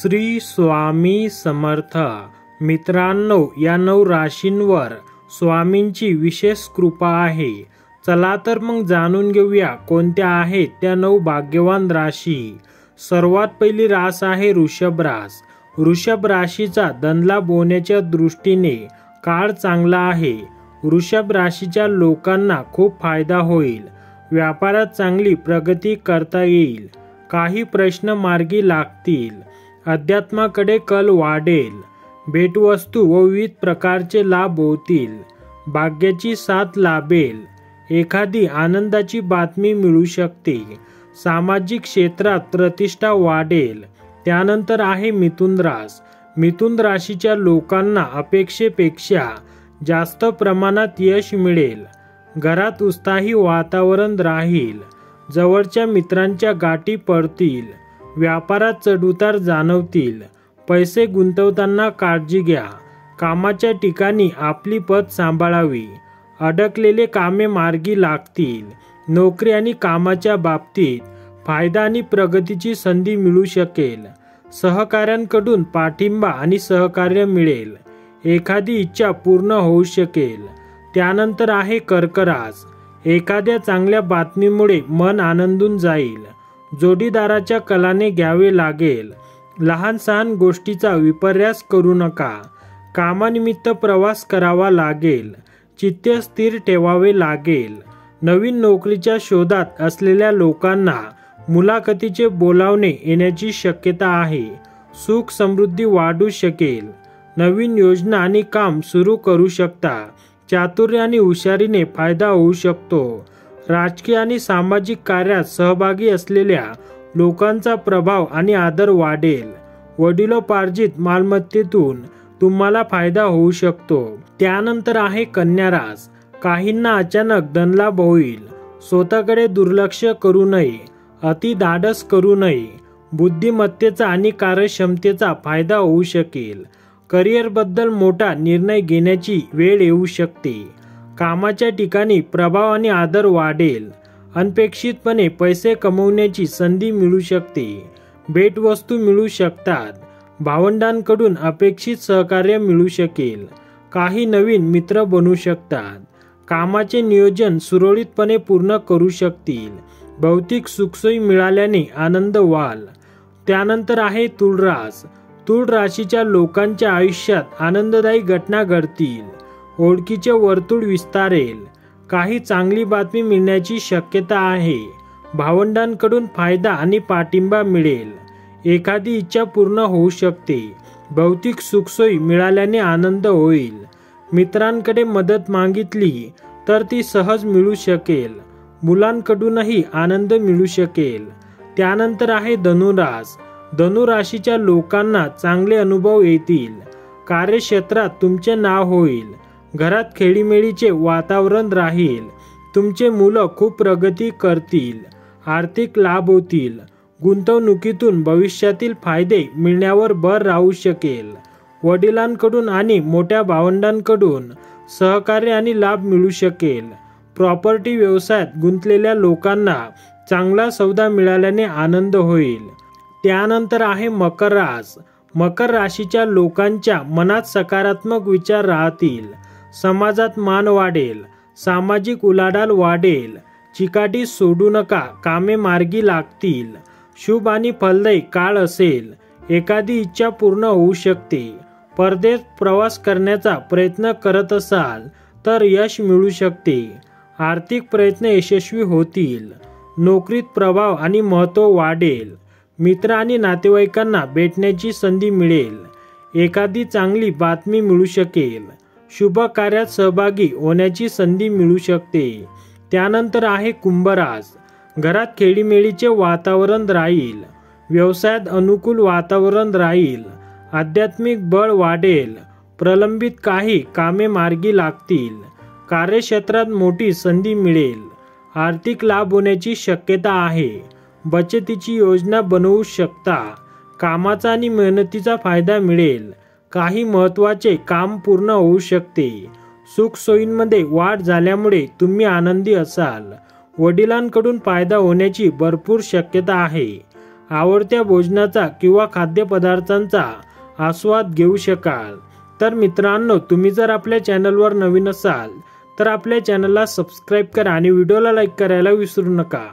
श्री स्वामी समर्थ. मित्रांनो, या 9 राशींवर स्वामींची विशेष कृपा आहे. चला तर मग जाणून घेऊया कोणत्या आहेत त्या 9 भाग्यवान राशी. सर्वात पहिली रास आहे वृषभ रास. वृषभ राशीचा धनलाभ होण्याच्या दृष्टीने काळ चांगला आहे. वृषभ राशीच्या लोकांना खूप फायदा होईल. व्यापारात चांगली प्रगती करता येईल. काही प्रश्न मार्गी लागतील. अध्यात्माकडे कल वाढेल. भेटवस्तू व विविध प्रकारचे लाभ होतील. भाग्याची साथ लाभेल. एखादी आनंदाची बातमी मिळू शकते. सामाजिक क्षेत्रात प्रतिष्ठा वाढेल. त्यानंतर आहे मिथुन रास. मिथुन राशीच्या लोकांना अपेक्षेपेक्षा जास्त प्रमाणात यश मिळेल. घरात उत्साही वातावरण राहील. जवळच्या मित्रांच्या गाठी पडतील. व्यापारात चढउतार जाणवतील. पैसे गुंतवताना काळजी घ्या. कामाच्या ठिकाणी आपली पत सांभाळावी. अडकलेले कामे मार्गी लागतील. नोकरी आणि कामाच्या बाबतीत फायदा आणि प्रगतीची संधी मिळू शकेल. सहकाऱ्यांकडून पाठिंबा आणि सहकार्य मिळेल. एखादी इच्छा पूर्ण होऊ शकेल. त्यानंतर आहे कर्क रास. एखाद्या चांगल्या बातमीमुळे मन आनंदून जाईल. जोडीदाराच्या कलाने घ्यावे लागेल. लहान सहान गोष्टीचा विपर्यास करू नका. कामानिमित्त प्रवास करावा लागेल. चित्त स्थिर ठेवावे लागेल. नवीन नोकरीच्या शोधात असलेल्या लोकांना मुलाखतीचे बोलावणे येण्याची शक्यता आहे. सुख समृद्धी वाढू शकेल. नवीन योजना आणि काम सुरू करू शकता. चातुर्य आणि हुशारीने फायदा होऊ शकतो. राजकीय आणि सामाजिक कार्यात सहभागी असलेल्या लोकांचा प्रभाव आणि आदर वाढेल. वडिलोपार्जित मालमत्तेतून तुम्हाला फायदा होऊ शकतो. त्यानंतर आहे कन्या रास. काहींना अचानक धनलाभ होईल. स्वतःकडे दुर्लक्ष करू नये. अति धाडस करू नये. बुद्धिमत्तेचा आणि कार्यक्षमतेचा फायदा होऊ शकेल. करिअरबद्दल मोठा निर्णय घेण्याची वेळ येऊ शकते. कामाच्या ठिकाणी प्रभाव आणि आदर वाढेल. अनपेक्षितपणे पैसे कमवण्याची संधी मिळू शकते. भेटवस्तू मिळू शकतात. भावंडांकडून अपेक्षित सहकार्य मिळू शकेल. काही नवीन मित्र बनू शकतात. कामाचे नियोजन सुरळीतपणे पूर्ण करू शकतील. भौतिक सुखसोयी मिळाल्याने आनंद व्हाल. त्यानंतर आहे तुळ रास. तुळ राशीच्या लोकांच्या आयुष्यात आनंददायी घटना घडतील. ओळखीचे वर्तुळ विस्तारेल. काही चांगली बातमी मिळण्याची शक्यता आहे. भावंडांकडून फायदा आणि पाठिंबा मिळेल. एखादी इच्छा पूर्ण होऊ शकते. भौतिक सुखसोयी मिळाल्याने आनंद होईल. मित्रांकडे मदत मागितली तर ती सहज मिळू शकेल. मुलांकडूनही आनंद मिळू शकेल. त्यानंतर आहे धनुरास. धनुराशीच्या लोकांना चांगले अनुभव येतील. कार्यक्षेत्रात तुमचे नाव होईल. घरात खेळीमेळीचे वातावरण राहील. तुमचे मुलं खूप प्रगती करतील. आर्थिक लाभ होतील. गुंतवणुकीतून भविष्यातील फायदे मिळण्यावर भर राहू शकेल. वडिलांकडून आणि मोठ्या भावंडांकडून सहकार्य आणि लाभ मिळू शकेल. प्रॉपर्टी व्यवसायात गुंतलेल्या लोकांना चांगला सौदा मिळाल्याने आनंद होईल. त्यानंतर आहे मकर रास. मकर राशीच्या लोकांच्या मनात सकारात्मक विचार राहतील. समाजात मान वाढेल. सामाजिक उलाढाल वाढेल. चिकाटी सोडू नका. कामे मार्गी लागतील. शुभ आणि फलदायी काळ असेल. एखादी इच्छा पूर्ण होऊ शकते. परदेश प्रवास करण्याचा प्रयत्न करत असाल तर यश मिळू शकते. आर्थिक प्रयत्न यशस्वी होतील. नोकरीत प्रभाव आणि महत्त्व वाढेल. मित्र आणि नातेवाईकांना भेटण्याची संधी मिळेल. एखादी चांगली बातमी मिळू शकेल. शुभ कार्यात सहभागी होण्याची संधी मिळू शकते. त्यानंतर आहे कुंभ रास. घरात खेळीमेळीचे वातावरण राहील. व्यवसायात अनुकूल वातावरण राहील. आध्यात्मिक बळ वाढेल. प्रलंबित काही कामे मार्गी लागतील. कार्यक्षेत्रात मोठी संधी मिळेल. आर्थिक लाभ होण्याची शक्यता आहे. बचतीची योजना बनवू शकता. कामाचा आणि मेहनतीचा फायदा मिळेल. काही महत्त्वाचे काम पूर्ण होऊ शकते. सुखसोयींमध्ये वाढ झाल्यामुळे तुम्ही आनंदी असाल. वडिलांकडून फायदा होण्याची भरपूर शक्यता आहे. आवडत्या भोजनाचा किंवा खाद्यपदार्थांचा आस्वाद घेऊ शकाल। तर मित्रांनो, तुम्ही जर आपल्या चॅनलवर नवीन असाल तर आपल्या चॅनलला सबस्क्राईब करा आणि व्हिडिओला लाईक करायला विसरू नका।